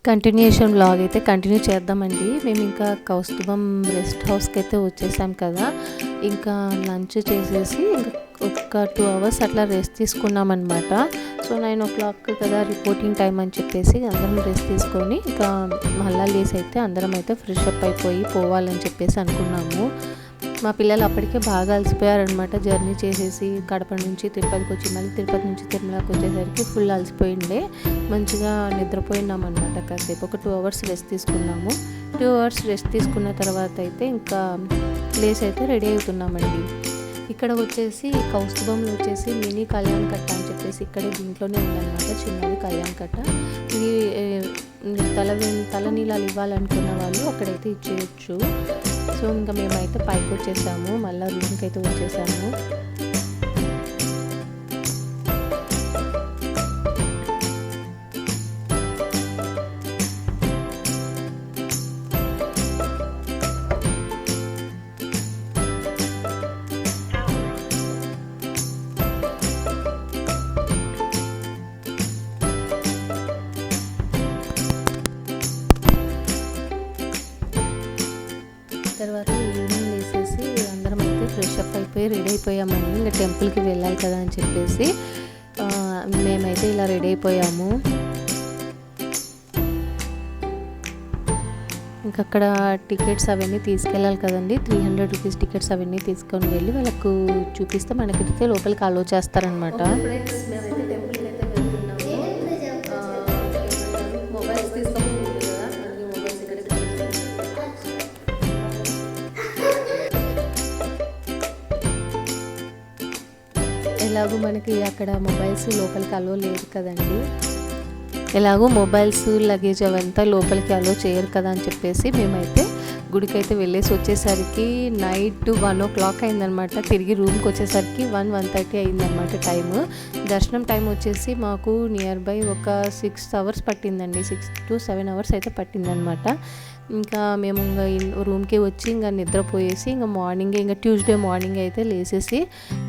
Continuation vlog అయితే continue చేద్దామండి. మేము ఇంకా కౌస్తుభం రెస్ట్ హౌస్కి అయితే వచ్చేసాం కదా. ఇంకా లంచ్ చేసేసి ఒక 2 అవర్స్ అట్లా రెస్ట్ తీసుకున్నామన్నమాట. సో 9 o'clock కదా రిపోర్టింగ్ టైం అని చెప్పేసి అందరం రెస్ట్ తీసుకొని ఇంకా మళ్ళా లేసి అయితే అందరం అయితే ఫ్రెష్ అప్ అయిపోయి పోవాలని చెప్పేసి అనుకున్నాము. మా పిల్లలు అప్పటికే బాగా అలసిపోయారనమాట. జర్నీ చేసేసి కడప నుంచి తిరుపతికి వచ్చి మళ్ళీ తిరుపతి నుంచి తిరుమలకి వచ్చేసరికి ఫుల్ అలసిపోయిండే. మంచిగా నిద్రపోయినామన్నమాట. కాసేపు ఒక 2 అవర్స్ రెస్ట్ తీసుకున్నాము. 2 అవర్స్ రెస్ట్ తీసుకున్న తర్వాత అయితే ఇంకా ప్లేస్ అయితే రెడీ అవుతున్నామండి. ఇక్కడ వచ్చేసి కౌస్తుభంలో వచ్చేసి మినీ కళ్యాణ్ కట్ట అని చెప్పేసి ఇక్కడే దీంట్లోనే ఉందన్నమాట. చిన్నది కళ్యాణ్ కట్ట. ఇది తలనీలాలు ఇవ్వాలనుకున్న వాళ్ళు అక్కడైతే ఇచ్చేయచ్చు. సో ఇంకా మేమైతే పైకి వచ్చేసాము. మళ్ళీ రూమ్కి అయితే వచ్చేసాము. తర్వాత ఈవినింగ్ వేసేసి అందరం అయితే ఫ్రెష్ అప్ అయిపోయి రెడీ అయిపోయామండి. ఇంకా టెంపుల్కి వెళ్ళాలి కదా అని చెప్పేసి మేమైతే ఇలా రెడీ అయిపోయాము. ఇంకా అక్కడ టికెట్స్ అవన్నీ తీసుకెళ్ళాలి కదండి. 300 రూపీస్ టికెట్స్ అవన్నీ తీసుకొని వెళ్ళి వాళ్ళకు చూపిస్తే మనకైతే లోపలికి అలో చేస్తారనమాట. ఎలాగో మనకి అక్కడ మొబైల్స్ లోపలికి అలో లేదు కదండి. ఎలాగో మొబైల్స్ లగేజ్ అవంతా లోపలికి అలో చేయరు కదా అని చెప్పేసి మేమైతే గుడికి అయితే వెళ్ళేసి వచ్చేసరికి నైట్ 1 o'clock అయిందనమాట. తిరిగి రూమ్కి వచ్చేసరికి 1:30 అయిందనమాట టైము. దర్శనం టైం వచ్చేసి మాకు నియర్ బై ఒక 6 hours పట్టిందండి. 6 to 7 hours అయితే పట్టిందనమాట. ఇంకా మేము ఇంకా రూమ్కి వచ్చి ఇంకా నిద్రపోయేసి ఇంకా మార్నింగ్ ఇంకా ట్యూస్డే మార్నింగ్ అయితే లేసేసి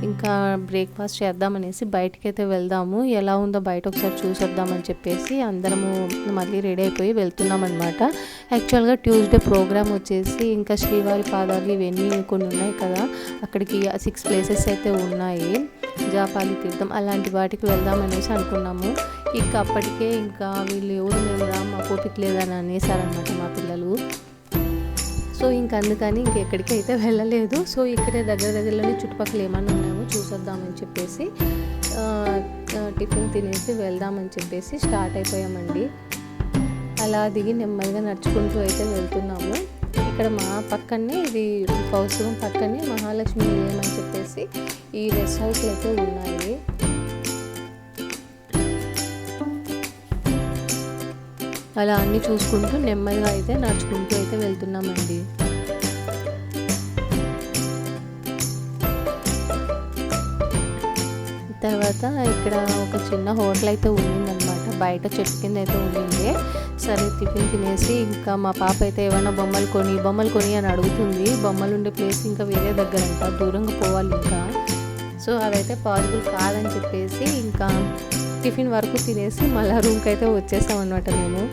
ఇంకా బ్రేక్ఫాస్ట్ చేద్దామనేసి బయటకి అయితే వెళ్దాము. ఎలా ఉందో బయట ఒకసారి చూసొద్దామని చెప్పేసి అందరము మళ్ళీ రెడీ అయిపోయి వెళ్తున్నాం అనమాట. యాక్చువల్గా ట్యూస్డే ప్రోగ్రామ్ వచ్చేసి ఇంకా శ్రీవారి పాదాలు ఇవన్నీ కొన్ని ఉన్నాయి కదా, అక్కడికి 6 places అయితే ఉన్నాయి. జాపాలి తీర్థం అలాంటి వాటికి వెళ్దామనేసి అనుకున్నాము. ఇంకా అప్పటికే ఇంకా వీళ్ళు ఎవరు మేము మా ఓపిక లేదని అనేసారనమాట మా పిల్లలు. సో ఇంక అందుకని ఇంకెక్కడికి అయితే వెళ్ళలేదు. సో ఇక్కడే దగ్గరలోనే చుట్టుపక్కల ఏమన్నా ఉన్నామో చూసొద్దామని చెప్పేసి టిఫిన్ తినేసి వెళ్దామని చెప్పేసి స్టార్ట్ అయిపోయామండి. అలా దిగి నెమ్మదిగా నడుచుకుంటూ అయితే వెళ్తున్నాము. ఇక్కడ మా పక్కనే ఇది కౌస్తుభం పక్కనే మహాలక్ష్మి నిలయం అని చెప్పేసి ఈ రెస్ట్ హౌస్లు అయితే ఉన్నాయి. అలా అన్నీ చూసుకుంటూ నెమ్మదిగా అయితే నడుచుకుంటూ అయితే వెళ్తున్నామండి. తర్వాత ఇక్కడ ఒక చిన్న హోటల్ అయితే ఉండిందనమాట. బయట చెట్టు కింద అయితే ఉండింది. సరే టిఫిన్ తినేసి ఇంకా మా పాప అయితే ఏమైనా బొమ్మలు కొని అని అడుగుతుంది. బొమ్మలు ఉండే ప్లేస్ ఇంకా వేరే దగ్గరంట, దూరంగా పోవాలి ఇంకా. సో అదైతే పాసిబుల్ కాదని చెప్పేసి ఇంకా టిఫిన్ వరకు తినేసి మళ్ళీ రూమ్కి అయితే వచ్చేసాం అనమాట మేము.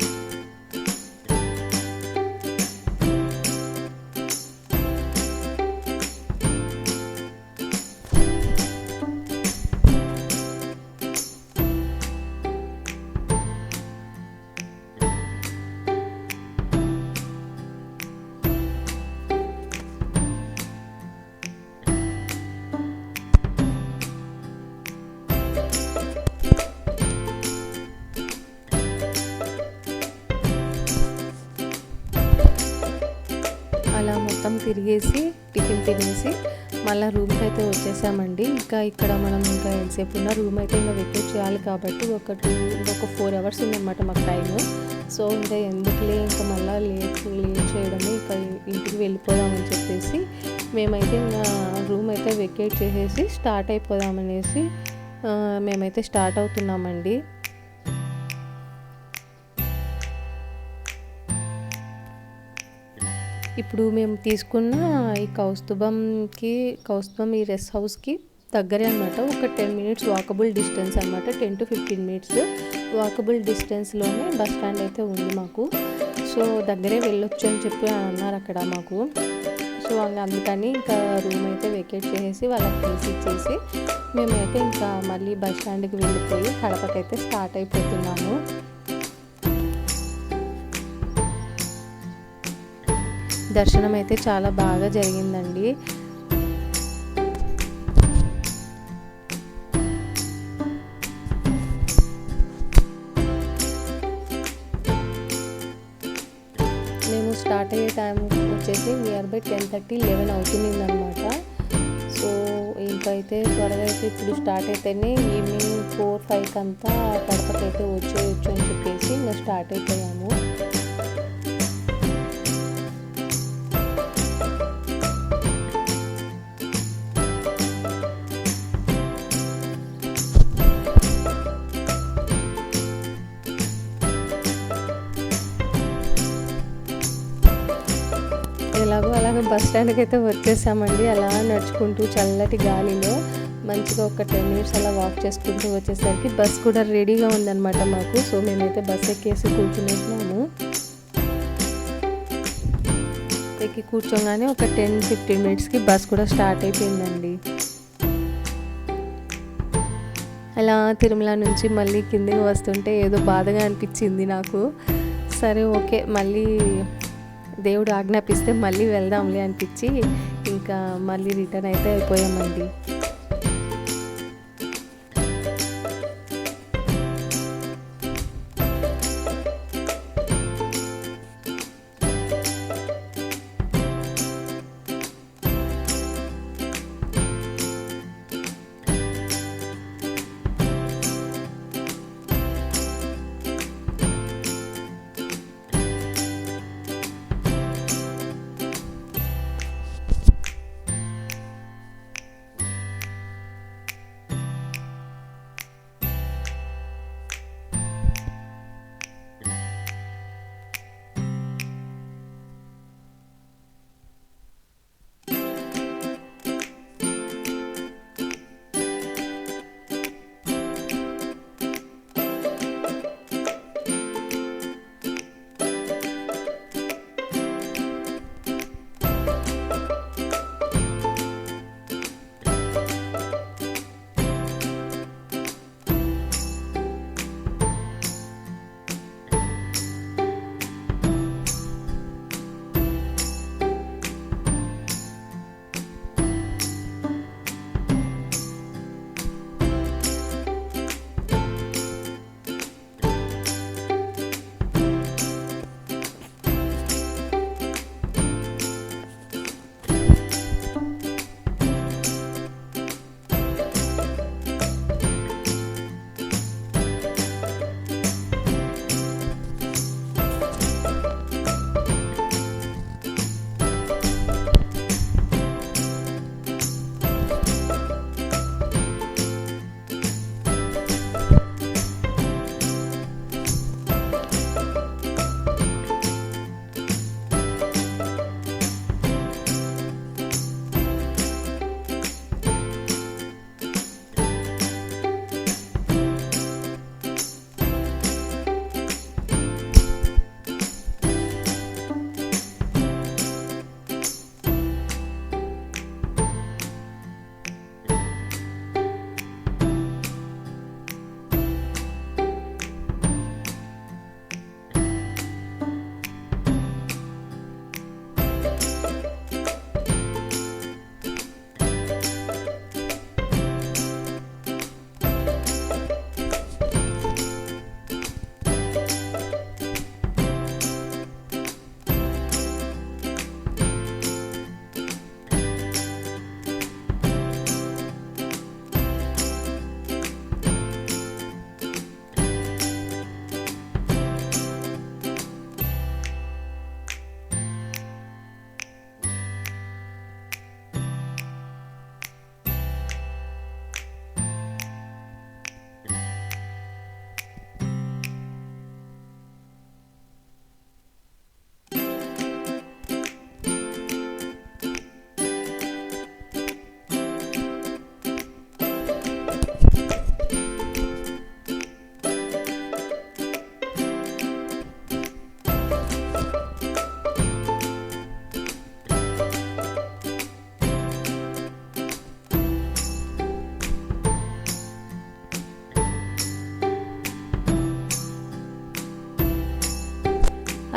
అలా మొత్తం తిరిగేసి టిఫిన్ తినేసి మళ్ళీ రూమ్కి అయితే వచ్చేసామండి. ఇంకా ఇక్కడ మనం ఇంకా ఎంతసేపు ఉన్న రూమ్ అయితే ఇంకా వెకేట్ చేయాలి కాబట్టి ఒక 4 hours ఉందన్నమాట మాకు టైము. సో ఇంకా ఎందుకులే ఇంకా మళ్ళీ లేట్ చేయడమే, ఇంకా ఇంటికి వెళ్ళిపోదామని చెప్పేసి మేమైతే ఇంకా రూమ్ అయితే వెకేట్ చేసేసి స్టార్ట్ అయిపోదామనేసి మేమైతే స్టార్ట్ అవుతున్నామండి. ఇప్పుడు మేము తీసుకున్న ఈ కౌస్తుభం ఈ రెస్ట్ హౌస్కి దగ్గరే అనమాట. ఒక 10 minutes వాకబుల్ డిస్టెన్స్ అనమాట. 10 to 15 minutes వాకబుల్ డిస్టెన్స్లోనే బస్ స్టాండ్ అయితే ఉంది మాకు. సో దగ్గరే వెళ్ళొచ్చు అని చెప్పి అన్నారు అక్కడ మాకు. సో అందుకని ఇంకా రూమ్ అయితే వెకేట్ చేసేసి వాళ్ళకి తీసి ఇచ్చేసి మేమైతే ఇంకా మళ్ళీ బస్ స్టాండ్కి వెళ్ళిపోయి కడపకైతే స్టార్ట్ అయిపోతున్నాము. దర్శనం అయితే చాలా బాగా జరిగిందండి. మేము స్టార్ట్ అయ్యే టైం వచ్చేసి నియర్ బై 10:30, 11 అవుతుంది అనమాట. సో ఇంకైతే త్వరగా అయితే ఇప్పుడు స్టార్ట్ అయితేనే ఈవినింగ్ 4, 5 అంతా కడపకైతే వచ్చేయచ్చు అని చెప్పేసి ఇంకా స్టార్ట్ అయిపోయాము. అలాగే బస్ స్టాండ్కి అయితే వచ్చేసామండి. అలా నడుచుకుంటూ చల్లటి గాలిలో మంచిగా ఒక 10 minutes అలా వాక్ చేసుకుంటూ వచ్చేసరికి బస్ కూడా రెడీగా ఉందన్నమాట మాకు. సో మేమైతే బస్ ఎక్కేసి కూర్చునేసినాము. ఎక్కి కూర్చోగానే ఒక 10-15 minutesకి బస్ కూడా స్టార్ట్ అయిపోయిందండి. అలా తిరుమల నుంచి మళ్ళీ కిందికి వస్తుంటే ఏదో బాధగా అనిపించింది నాకు. సరే ఓకే, మళ్ళీ దేవుడు ఆజ్ఞాపిస్తే మళ్ళీ వెళ్దాంలే అనిపించి ఇంకా మళ్ళీ రిటర్న్ అయితే అయిపోయామండి.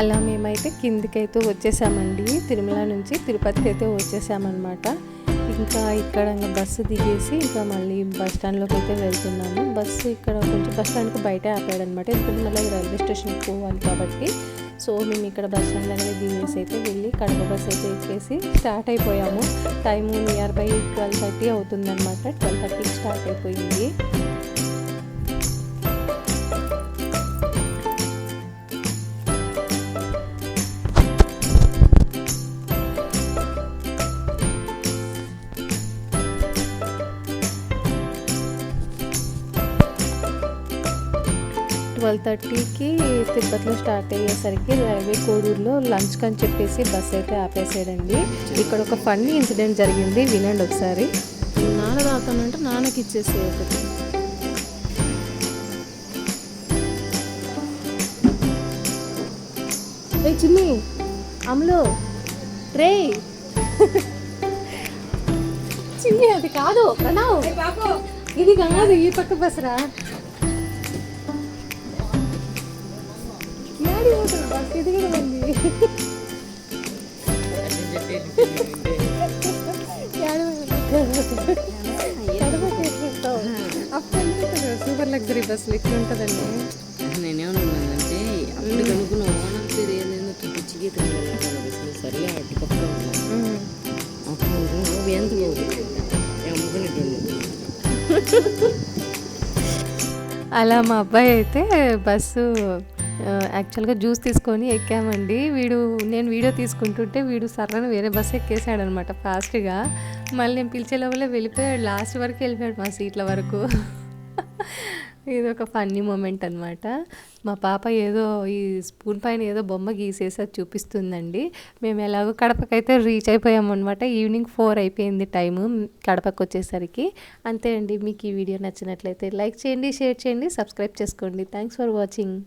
అలా మేమైతే కిందికైతే వచ్చేసామండి. తిరుమల నుంచి తిరుపతికి అయితే వచ్చేసామన్నమాట. ఇంకా ఇక్కడ బస్సు దిగేసి ఇంకా మళ్ళీ బస్ స్టాండ్లోకి అయితే వెళ్తున్నాము. బస్సు ఇక్కడ కొంచెం బస్ స్టాండ్కి బయటే ఆపాడనమాట, ఎందుకంటే మళ్ళీ రైల్వే స్టేషన్కి పోవాలి కాబట్టి. సో మేము ఇక్కడ బస్ స్టాండ్ అనేది దిగేసి అయితే వెళ్ళి కడప బస్ అయితే ఎక్కేసి స్టార్ట్ అయిపోయాము. టైము నియర్ బై 12:30 అవుతుందన్నమాట. 12:30కి స్టార్ట్ అయిపోయింది. 12:30కి తిరుపతిలో స్టార్ట్ అయ్యేసరికి రైల్వే కోడూరులో లంచ్కి అని చెప్పేసి బస్ అయితే ఆపేసాడండి. ఇక్కడ ఒక ఫన్నీ ఇన్సిడెంట్ జరిగింది, వినండి ఒకసారి. నాన్న తాగుతానంటే నాన్నకి ఇచ్చేసి ఒకటి. రే చిన్ని అమ్ములు రే చిన్ని అది కాదు ప్రణవ్, ఇది కాదు ఈ పక్క బస్రా. ఇది కూడా ఉంది. సూపర్ లగ్జరీ బస్సులు ఇక్కడ ఉంటుందండి. నేనేమనుకున్నానంటే అప్పుడు కనుక్కున్న ఓనర్ పేరు ఏదైనా పిచ్చిగా తిన్నాను సరే అటు పక్క అప్పుడు ఎంత అమ్ముకునేటండి. అలా మా అబ్బాయి అయితే బస్సు యాక్చువల్గా జ్యూస్ తీసుకొని ఎక్కామండి. నేను వీడియో తీసుకుంటుంటే వీడు సర్రని వేరే బస్సు ఎక్కేసాడనమాట ఫాస్ట్గా. మళ్ళీ నేను పిలిచే లోపలే వెళ్ళిపోయాడు, లాస్ట్ వరకు వెళ్ళిపోయాడు మా సీట్ల వరకు. ఇది ఒక ఫన్నీ మూమెంట్ అనమాట. మా పాప ఏదో ఈ స్పూన్ పైన ఏదో బొమ్మ గీసేసి అది చూపిస్తుందండి. మేము ఎలాగో కడపకైతే రీచ్ అయిపోయాము అనమాట. ఈవినింగ్ 4 అయిపోయింది టైము కడపకు వచ్చేసరికి. అంతే అండి. మీకు ఈ వీడియో నచ్చినట్లయితే లైక్ చేయండి, షేర్ చేయండి, సబ్స్క్రైబ్ చేసుకోండి. Thanks for watching.